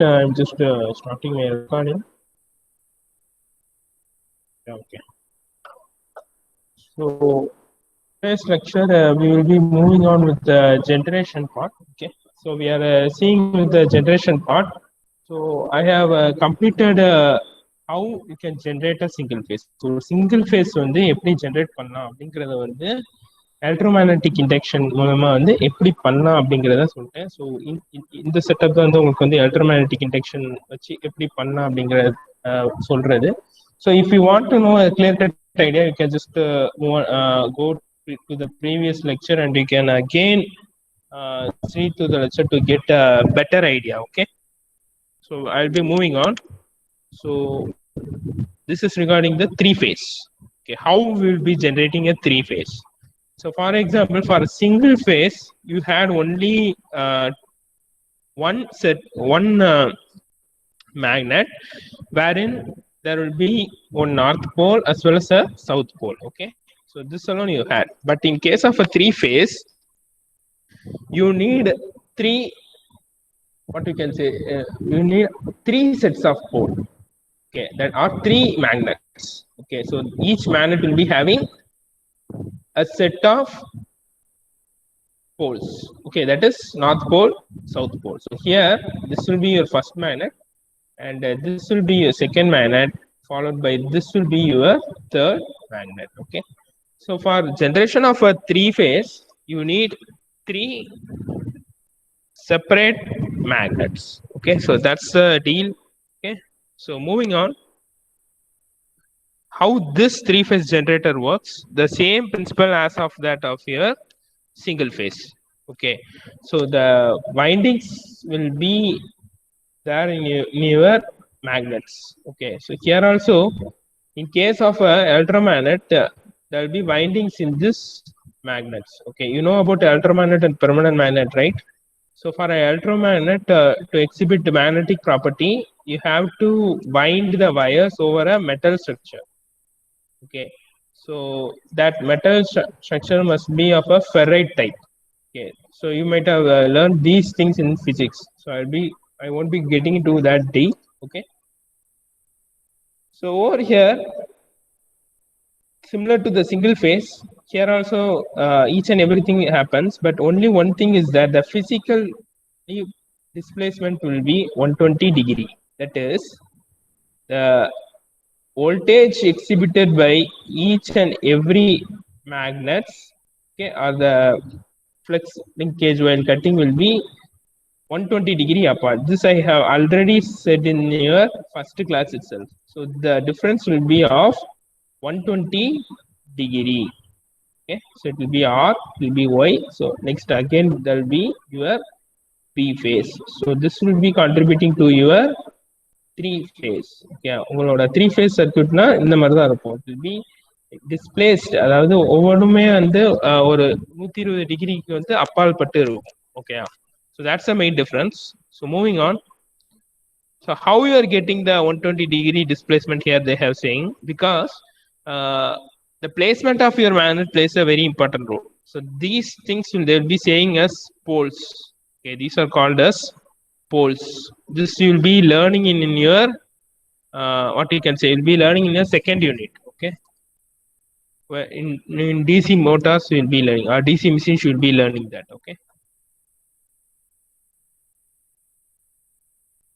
I'm just starting my recording. Okay. So today's lecture we will be moving on with the generation part. Okay. So we are seeing with the generation part. So I have completed how you can generate a single phase. So single phase வந்து எப்படி generate பண்ணலாம் அப்படிங்கறத வந்து electromagnetic induction மூலமா வந்து எப்படி பண்ணலாம் அப்படிங்கிறத சொல்லிட்டேன். ஸோ இந்த செட்டப் தான் வந்து உங்களுக்கு வந்து எலக்ட்ரோமேக்னெட்டிக் இண்டக்ஷன் வச்சு எப்படி பண்ணலாம் அப்படிங்கிறத சொல்றது. So if you want to know clear cut idea, you can just go to the previous lecture and you can again see to the lecture to get a better idea. Okay, so I'll be moving on. So this is regarding the three phase. Okay, how we will be generating a three phase. So for example, for a single phase you had only one magnet wherein there will be one north pole as well as a south pole. Okay, so this alone you had, but in case of a three phase you need three, what you can say, you need three sets of pole. Okay, that are three magnets. Okay, so each magnet will be having a set of poles. Okay, that is north pole, south pole. So here this will be your first magnet, and this will be your second magnet, followed by this will be your third magnet. Okay, so for generation of a three phase you need three separate magnets. Okay, so that's the deal. Okay, so moving on, how this three phase generator works, the same principle as of that of your single phase. Okay, so the windings will be there in your magnets. Okay, so here also in case of a electromagnet there will be windings in this magnets. Okay, you know about electromagnet and permanent magnet, right? So for an electromagnet to exhibit the magnetic property you have to wind the wires over a metal structure. Okay, so that metal structure must be of a ferrite type. Okay, so you might have learned these things in physics, so I won't be getting into that deep. Okay, so over here similar to the single phase, here also each and everything happens, but only one thing is that the physical displacement will be 120 degree. That is the voltage exhibited by each and every magnets, okay, or the flux linkage while cutting will be 120 degree apart. This I have already said in your first class itself. So the difference will be of 120 degree. Okay, so it will be R, it will be Y. So next again there will be your P phase. So this will be contributing to your three phase. Okay, உங்களோட three phase circuitனா இந்த மாதிரி தான் இருக்கும். It will be displaced, அதாவது ஒவ்வொன்றுமே வந்து ஒரு 120 டிகிரிக்கு வந்து அப்பால் பட்டு இருக்கும். Okay, so that's the main difference. So moving on, so how you are getting the 120 degree displacement here they have saying, because the placement of your magnet plays a very important role. So these things they'll be saying as poles. Okay, these are called as poles. This you will be learning in your what you can say, you'll be learning in your second unit. Okay, where in DC motors you will be learning, or DC machines you will be learning that. Okay,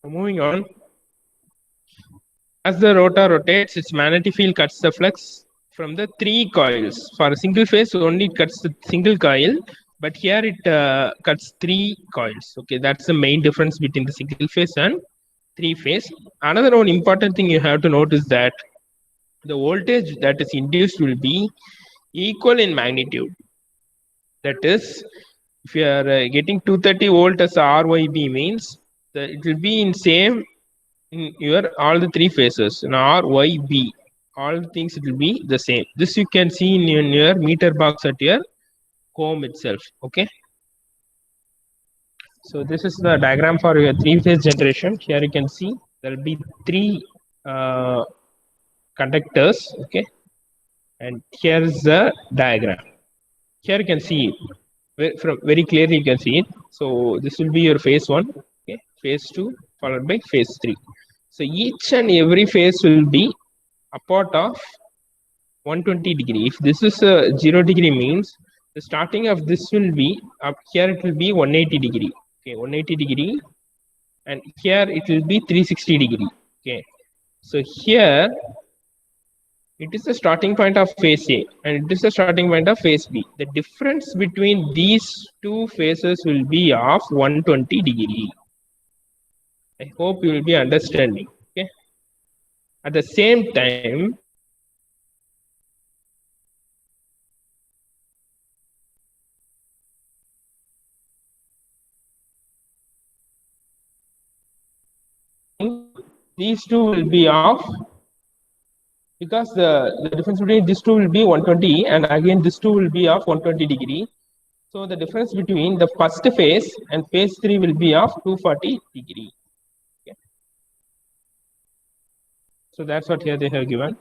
so moving on, as the rotor rotates its magnetic field cuts the flux from the three coils. For a single phase only it cuts the single coil, but here it cuts three coils. Okay, that's the main difference between the single phase and three phase. Another one important thing you have to note is that the voltage that is induced will be equal in magnitude. That is, if you are getting 230 volt as RYB means that it will be in same in your all the three phases in RYB, all things it will be the same. This you can see in your meter box at your home itself. Okay, so this is the diagram for your three phase generation. Here you can see there will be three conductors. Okay, and here is the diagram. Here you can see it from very clearly, you can see it. So this will be your phase one. Okay, phase two, followed by phase 3. So each and every phase will be a part of 120 degree. If this is a 0 degree means the starting of this will be up here, it will be 180 degree. Okay, 180 degree, and here it will be 360 degree. Okay, so here it is the starting point of phase A and it is the starting point of phase B. The difference between these two phases will be of 120 degree. I hope you will be understanding. Okay, at the same time, these two will be of, because the difference between these two will be 120 and again this two will be of 120 degree. So the difference between the first phase and phase 3 will be of 240 degree. Okay. So that's what here they have given.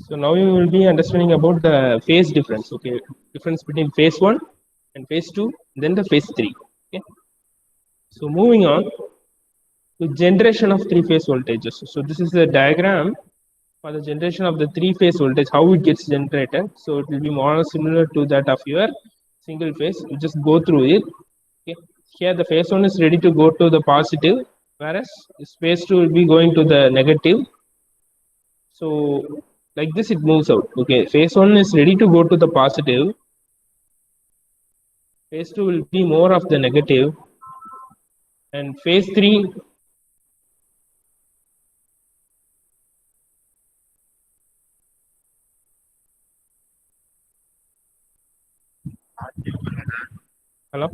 So now you will be understanding about the phase difference. Okay, difference between phase 1 and phase 2, then the phase 3. Okay. So moving on to generation of three-phase voltages. So this is the diagram for the generation of the three-phase voltage, how it gets generated. So it will be more similar to that of your single phase. You just go through it. Okay. Here the phase 1 is ready to go to the positive, whereas this phase 2 will be going to the negative. So like this it moves out. Okay, phase 1 is ready to go to the positive, phase 2 will be more of the negative, and phase 3 hello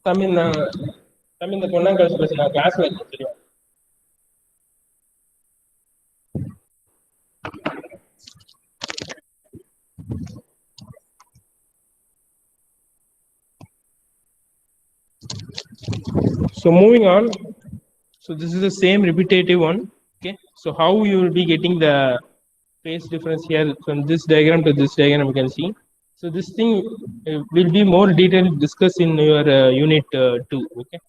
Tamil இந்த பொண்ணா கழிச்சு பேச நான் கிளாஸ்ல தெரியும். So moving on, so this is the same repetitive one. Okay, so how you will be getting the phase difference here from this diagram to this diagram you can see. So this thing will be more detailed discussed in your unit 2. Okay,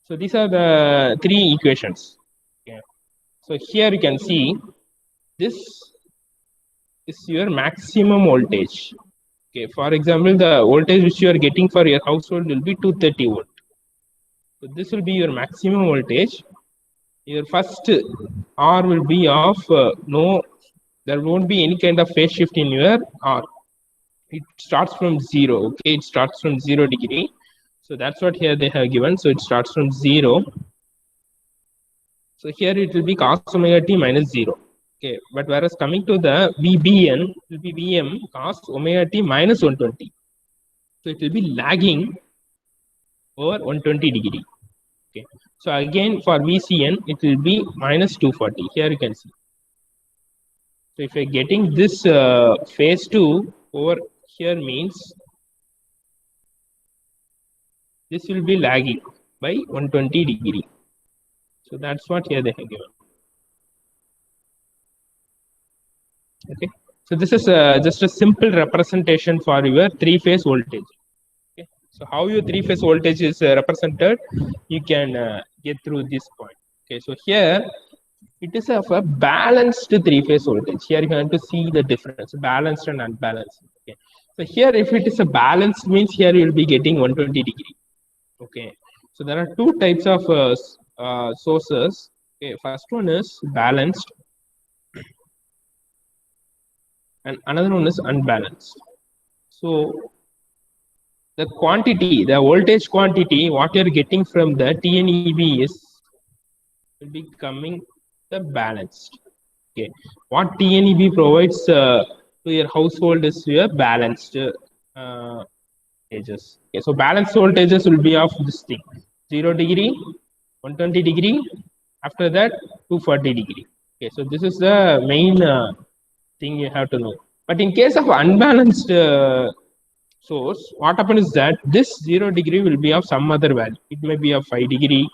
so these are the three equations. Okay, so here you can see this is your maximum voltage. Okay, for example, the voltage which you are getting for your household will be 230 volt. So this will be your maximum voltage. Your first R will be of no, there won't be any kind of phase shift in your R. It starts from 0. Okay, it starts from 0 degree. So that's what here they have given. So it starts from 0. So here it will be cos omega t minus 0. Okay, but whereas coming to the VBN, it will be Vm cos omega t minus 120. So it will be lagging over 120 degree. Okay, so again for VCN, it will be minus 240. Here you can see. So if you're getting this phase 2 over here means this will be lagging by 120 degree. So that's what here they have given. Okay, so this is just a simple representation for your three-phase voltage. Okay, so how your three-phase voltage is represented, you can get through this point. Okay, so here it is of a balanced three-phase voltage. Here you have to see the difference, balanced and unbalanced. Okay, so here if it is a balanced means here you will be getting 120 degree. Okay, so there are two types of sources. Okay, first one is balanced and another one is unbalanced. So the quantity, the voltage quantity, what you are getting from the TNEB is will be coming the balanced. Okay, what TNEB provides to your household is your balanced voltages. Okay, so balanced voltages will be of this thing: 0 degree, 120 degree, after that 240 degree. Okay, so this is the main thing you have to know. But in case of unbalanced source, what happens is that this 0 degree will be of some other value. It may be of 5 degree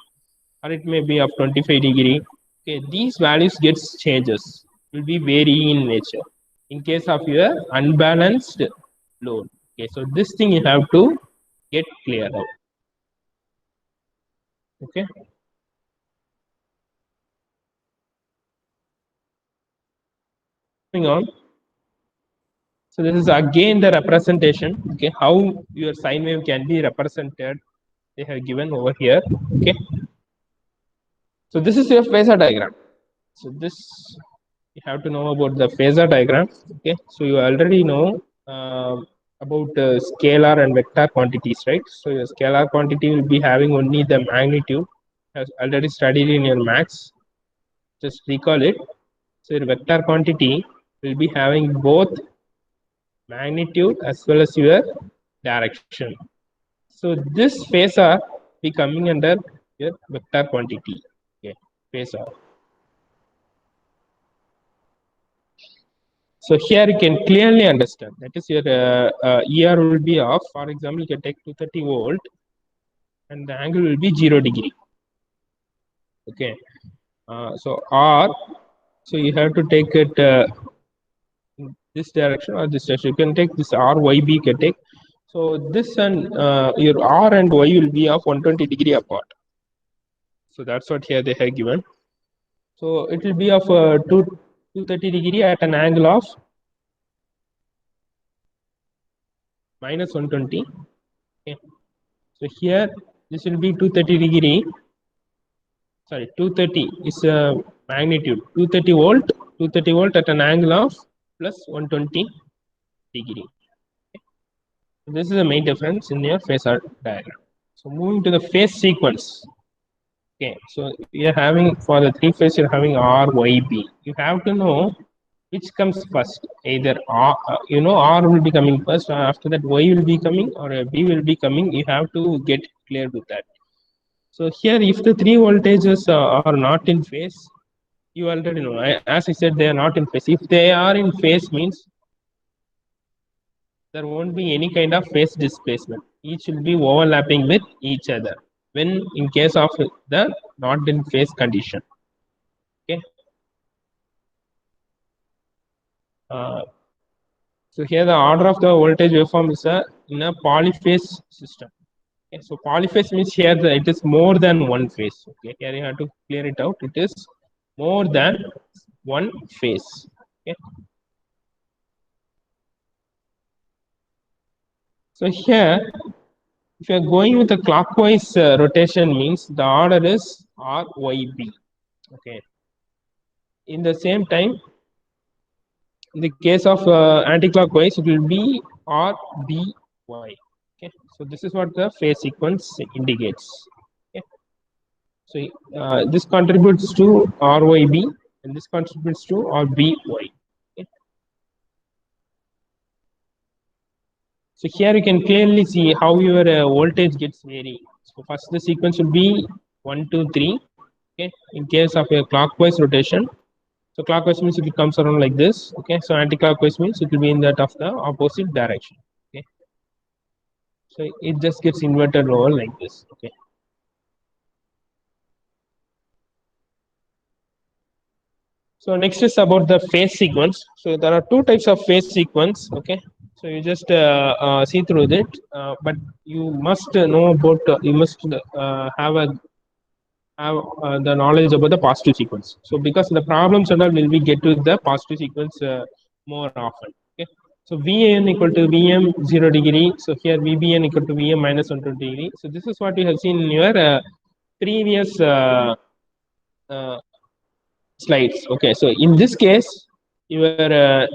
or it may be of 25 degree. Okay, these values gets changes, will be varying in nature. in case of your unbalanced load. Okay, so this thing you have to get clear out. Okay. Moving on. So this is again the representation. Okay, how your sine wave can be represented. They have given over here. Okay. So this is your phasor diagram. So this you have to know about the phasor diagram. Okay. So you already know about scalar and vector quantities, right? So your scalar quantity will be having only the magnitude, as already studied in your maths. Just recall it. So your vector quantity will be having both magnitude as well as your direction. So this phasor be coming under your vector quantity. Okay, phasor. So here you can clearly understand that is your ER will be off. For example, you can take 230 volt and the angle will be 0 degree. Okay, so R, so you have to take it in this direction or this direction. You can take this RYB, you can take. So this and your R and Y will be of 120 degree apart. So that's what here they have given. So it will be of 230 degree at an angle of minus 120. Okay. So here this will be 230 degree. Sorry, 230 is a magnitude. 230 volt, 230 volt at an angle of plus 120 degree. Okay. So this is the main difference in your phasor diagram. So moving to the phase sequence. Okay, so you're having for the three phase, you're having R, Y, B. You have to know which comes first. Either R, R will be coming first, or after that Y will be coming, or B will be coming. You have to get clear with that. So here, if the three voltages are not in phase, you already know. As I said, they are not in phase. If they are in phase, means there won't be any kind of phase displacement. Each will be overlapping with each other. When in case of the not in phase condition. Okay. Uh, so here the order of the voltage waveform is in a polyphase system. Okay, so polyphase means here it is more than one phase. Okay, here you have to clear it out. It is more than one phase. Okay. So here, if you are going with a clockwise rotation, means the order is RYB. Okay. In the same time, in the case of anti-clockwise, it will be RBY. Okay, so this is what the phase sequence indicates. Okay, so this contributes to RYB and this contributes to RBY. Okay. So here you can clearly see how your voltage gets varied. So first the sequence will be 1, 2, 3. Okay, in case of a clockwise rotation. So clockwise means it comes around like this. Okay, so anti-clockwise means it will be in that of the opposite direction. Okay, so it just gets inverted over like this. Okay. So next is about the phase sequence. So there are two types of phase sequence. Okay, so you just see through it, but you must know about. You must have the knowledge about the positive sequence. So because the problems and all will be get to the positive sequence more often. Okay. So VAN equal to VM 0 degree. So here VBN equal to VM minus 120 degree. So this is what you have seen in your previous uh, slides. Okay. So in this case, your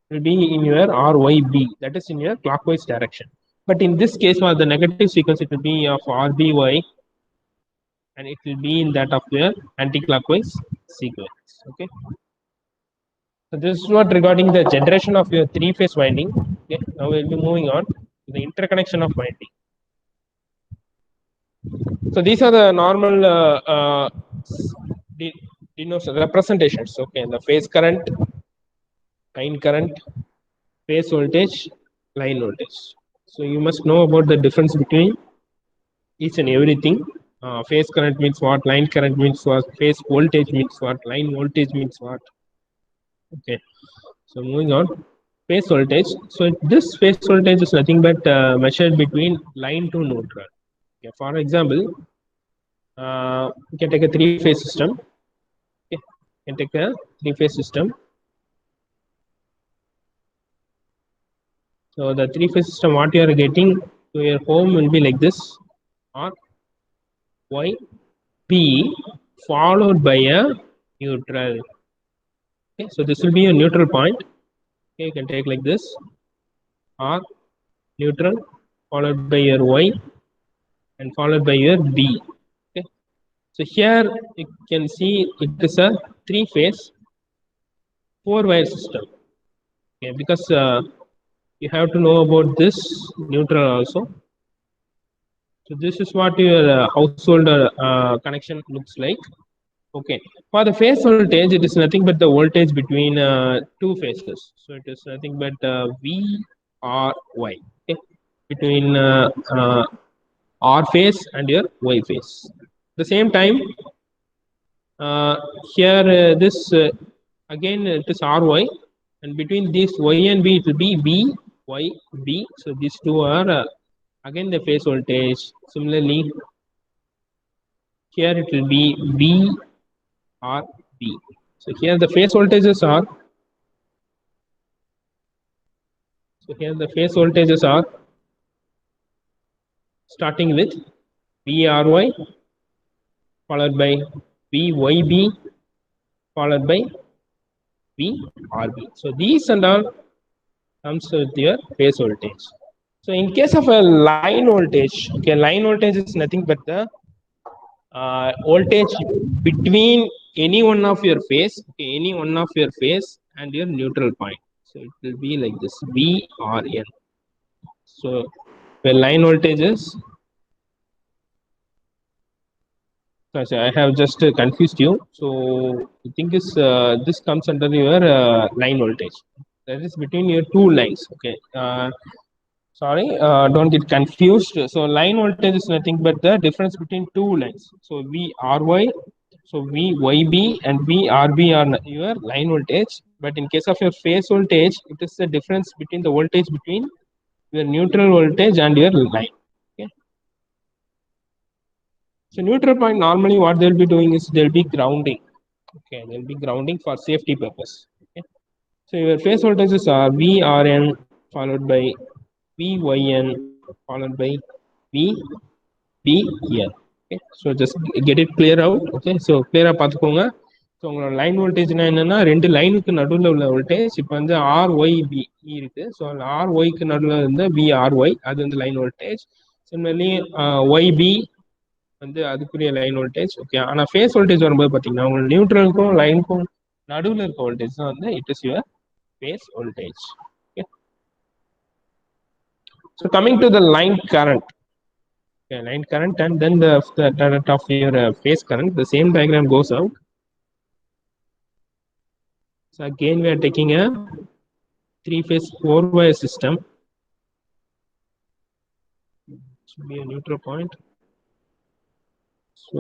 will be in your RYB, that is in your clockwise direction. But in this case, for the negative sequence, it will be of RBY and it will be in that of your anti-clockwise sequence. Okay. So this is what regarding the generation of your three-phase winding. Okay. Now we'll be moving on to the interconnection of winding. So these are the normal representations. Okay, the phase current, line current, phase voltage, line voltage. So you must know about the difference between each and everything. Phase current means what, line current means what, phase voltage means what, line voltage means what. Okay. So moving on, phase voltage. So this phase voltage is nothing but measured between line to neutral. Okay, for example, you can take a three-phase system. Okay, you can take a three-phase system. So the three-phase system, what you are getting to your home will be like this: R, Y, P, followed by a neutral. Okay, so this will be a neutral point. Okay, you can take like this: R, neutral, followed by your Y, and followed by your B. Okay, so here you can see it is a three-phase, four-wire system. Okay, because you have to know about this neutral also. So this is what your household connection looks like. Okay, for the phase voltage, it is nothing but the voltage between two phases. So it is nothing but V or Y. Okay, between R phase and your Y phase. The same time, uh, here this again it is RY, and between this Y and B it will be V Y B. So these two are again the phase voltage. Similarly, here it will be V R B. So here the phase voltages are. So here the phase voltages are starting with VRY followed by VYB followed by VRB. So these and all comes with your phase voltage. So in case of a line voltage, okay, line voltage is nothing but the voltage between any one of your phase, okay, any one of your phase and your neutral point. So it will be like this VRN. So the line voltage is, sorry, I have just confused you. So I think is this comes under your line voltage. That is between your two lines. Okay. Sorry, don't get confused. So line voltage is nothing but the difference between two lines. So VRY, so VYB and VRB are your line voltage. But in case of your phase voltage, it is the difference between the voltage between your neutral voltage and your line. Okay. So neutral point, normally what they'll be doing is they'll be grounding. Okay, they'll be grounding for safety purpose. Okay. So your phase voltages are VRN followed by VYN followed by VBN. Okay. So just get it clear out. Okay. So clear பார்த்துக்கோங்க. So உங்களோட line வோல்டேஜ்னா என்னன்னா ரெண்டு லைனுக்கு நடுவில் உள்ள voltage இப்போ வந்து RYB இருக்கு. ஸோ RYக்கு நடுவில் இருந்து VRY அது வந்து லைன் வோல்டேஜ். சிமிலர்லி YB வந்து அதுக்குரிய லைன் வோல்டேஜ். ஓகே, ஆனால் ஃபேஸ் வோல்டேஜ் வரும்போது பார்த்தீங்கன்னா உங்களுக்கு நியூட்ரலுக்கும் லைனுக்கும் நடுவில் இருக்க வோல்டேஜ் தான் வந்து it is your phase voltage. Okay. So coming to the line current. Okay, line current and then the current of your phase current. The same diagram goes out. So again we are taking a three-phase four-wire system. It should be a neutral point. So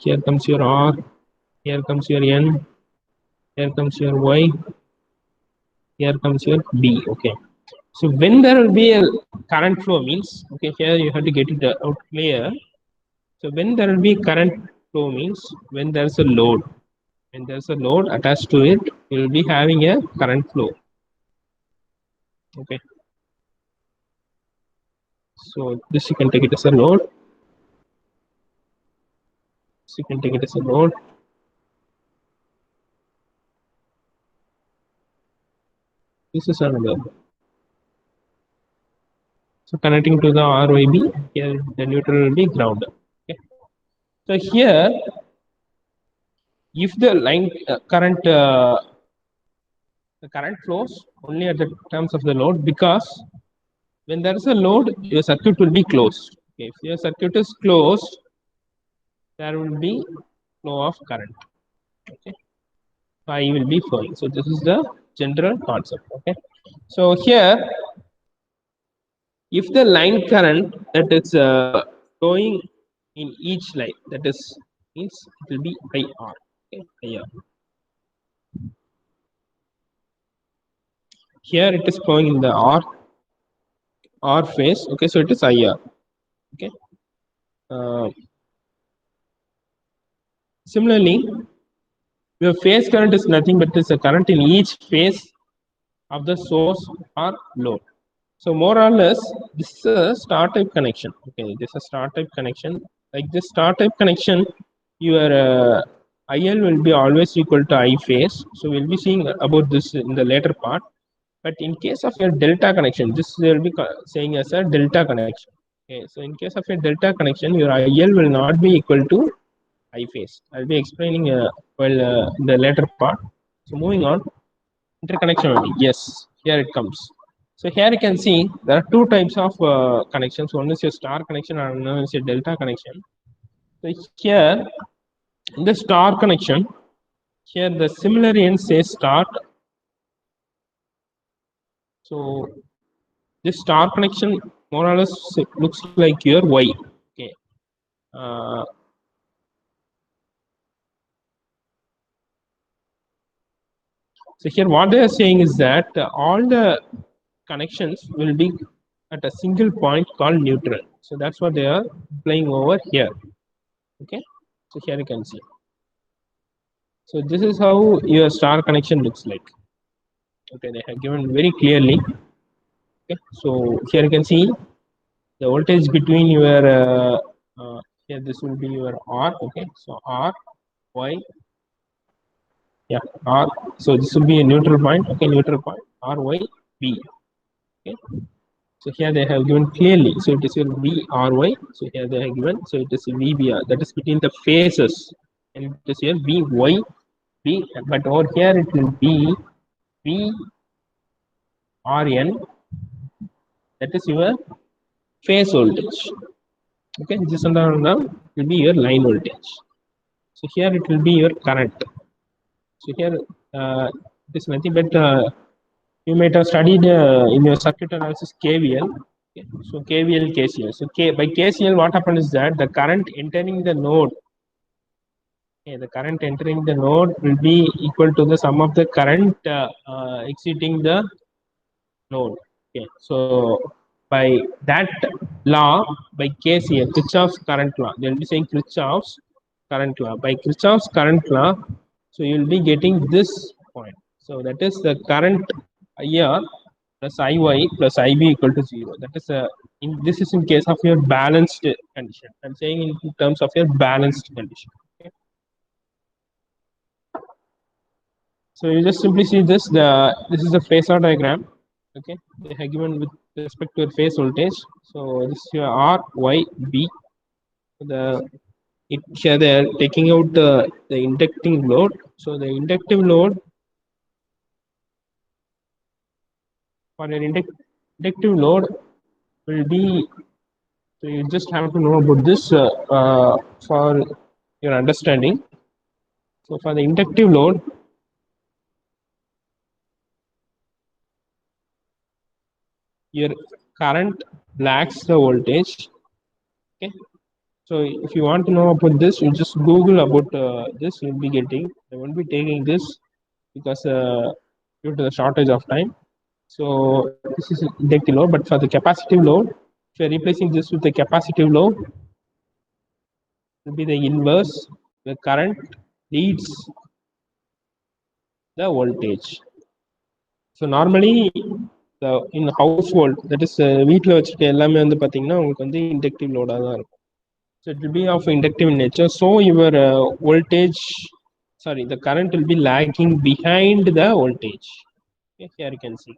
here comes your R, here comes your N, here comes your Y, here comes your B. Okay. So when there will be a current flow means, okay, here you have to get it out clear. So when there will be current flow means when there's a load. When there's a load attached to it, you will be having a current flow. Okay. So this you can take it as a load. So you can take it as a load. This is another. So connecting to the RYB, here the neutral will be ground. Okay. So here, if the line the current flows only at the terms of the load, because when there is a load, your circuit will be closed. Okay. If your circuit is closed, there will be flow of current. Okay. I will be flowing. So this is the general concept. Okay. So here, if the line current that is flowing in each line, that is means it will be IR. Okay, IR. here it is flowing in the R phase. Okay, so it is IR. Okay. Similarly, your phase current is nothing but is a current in each phase of the source or load. So more or less, this is a star type connection. Okay, this is a star type connection. Like this star type connection, your IL will be always equal to I phase. So we'll be seeing about this in the later part. But in case of your delta connection, this will be saying as a delta connection. Okay, so in case of a delta connection, your IL will not be equal to I phase. I'll be explaining in the later part. So moving on, interconnection only. Yes, here it comes. So here you can see there are two types of connections. One is your star connection and another is your delta connection. So here in the star connection, here the similar end says start. So this star connection more or less looks like your Y. Okay. Uh, so here what they are saying is that all the connections will be at a single point called neutral. So that's what they are playing over here. Okay. So here you can see. So this is how your star connection looks like. Okay, they have given very clearly. Okay, so here you can see the voltage between your here this will be your R. Okay, so R Y, yeah, R. So this will be a neutral point. Okay, neutral point R Y B. Okay, so here they have given clearly. So it is your V R Y. So here they have given. So it is VBR. That is between the phases, and it is here V Y B. But over here it will be V R N. That is your phase voltage. Okay, this one will be your line voltage. So here it will be your current. So here it is nothing but you might have studied in your circuit analysis KVL. Okay. So KVL, KCL. So by KCL, what happens is that the current entering the node, okay, the current entering the node will be equal to the sum of the current exiting the node. Okay, so by that law, by KCL, Kirchhoff's current law, they'll be saying Kirchhoff's current law. By Kirchhoff's current law, so you'll be getting this point. So that is the current IR plus IY plus IB equal to 0. That is this is in case of your balanced condition. I'm saying in terms of your balanced condition. Okay. So you just simply see this. This is a phasor diagram. Okay, they have given with respect to your phase voltage. So this is your R, Y, B. Here they are taking out the inducting load. So the inductive load for your inductive load will be. So you just have to know about this for your understanding. So for the inductive load, your current lacks the voltage. Okay. So if you want to know about this, you just Google about this. You'll be getting. I won't be taking this because due to the shortage of time. So this is inductive load, but for the capacitive load, if you're replacing this with the capacitive load, it will be the inverse. The current leads the voltage. So normally the in household, that is வீட்டில் வச்சுருக்க எல்லாமே வந்து பார்த்தீங்கன்னா உங்களுக்கு வந்து inductive லோடாக தான் இருக்கும். So it will be of inductive nature. So your voltage, sorry, the current will be lagging behind the voltage. Okay, here you can see.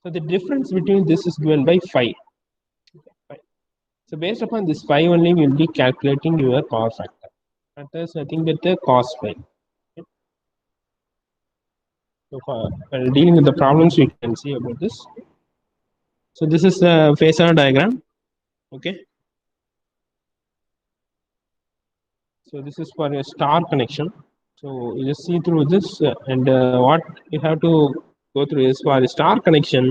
So the difference between this is given by 5. Okay, so based upon this 5 only, we will be calculating your power factor. That is nothing but the cos 5. Okay. So while dealing with the problems, we can see about this. So this is the phasor diagram. Okay. So this is for a star connection. So you just see through this and what you have to go through is for a star connection,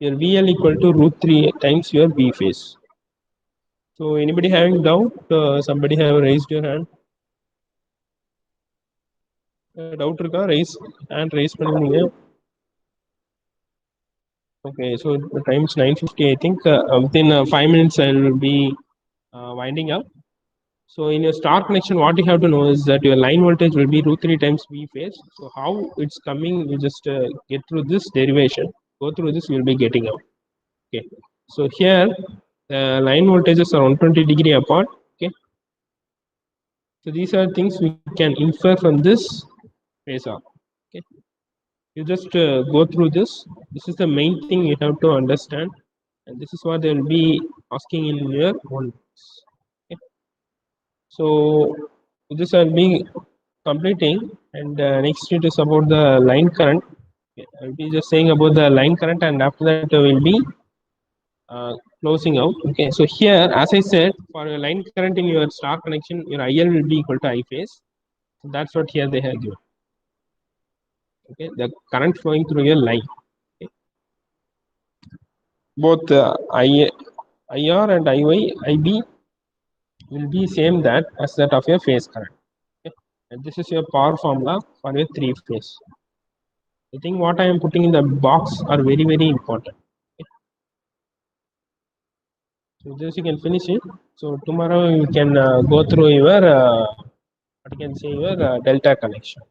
your VL equal to √3 times your V phase. So anybody having doubt? Somebody have raised your hand. Doubt இருக்கா? Raise hand raise பண்ணுங்க. Okay, so the time is 9:50. I think within 5 minutes I will be winding up. So in your star connection, what you have to know is that your line voltage will be root 3 times V phase. So how it's coming, you just get through this derivation. Go through this, you will be getting out. Okay. So here, line voltages are 120 degree apart. Okay. So these are things we can infer from this phasor. Okay. You just go through this. This is the main thing you have to understand, and this is what they will be asking in your one. Okay. So this I'll be completing, and next it is about the line current. Okay, I'll be just saying about the line current, and after that we'll be closing out. Okay, so here, as I said, for your line current in your star connection, your IL will be equal to I phase. So that's what here they have given. Okay, the current flowing through your line. Okay. Both IR and IY, IB will be same that as that of your phase current. Okay. And this is your power formula for your three phase. I think what I am putting in the box are very, very important. Okay. So this you can finish it. So tomorrow you can go through your what you can say your delta connection.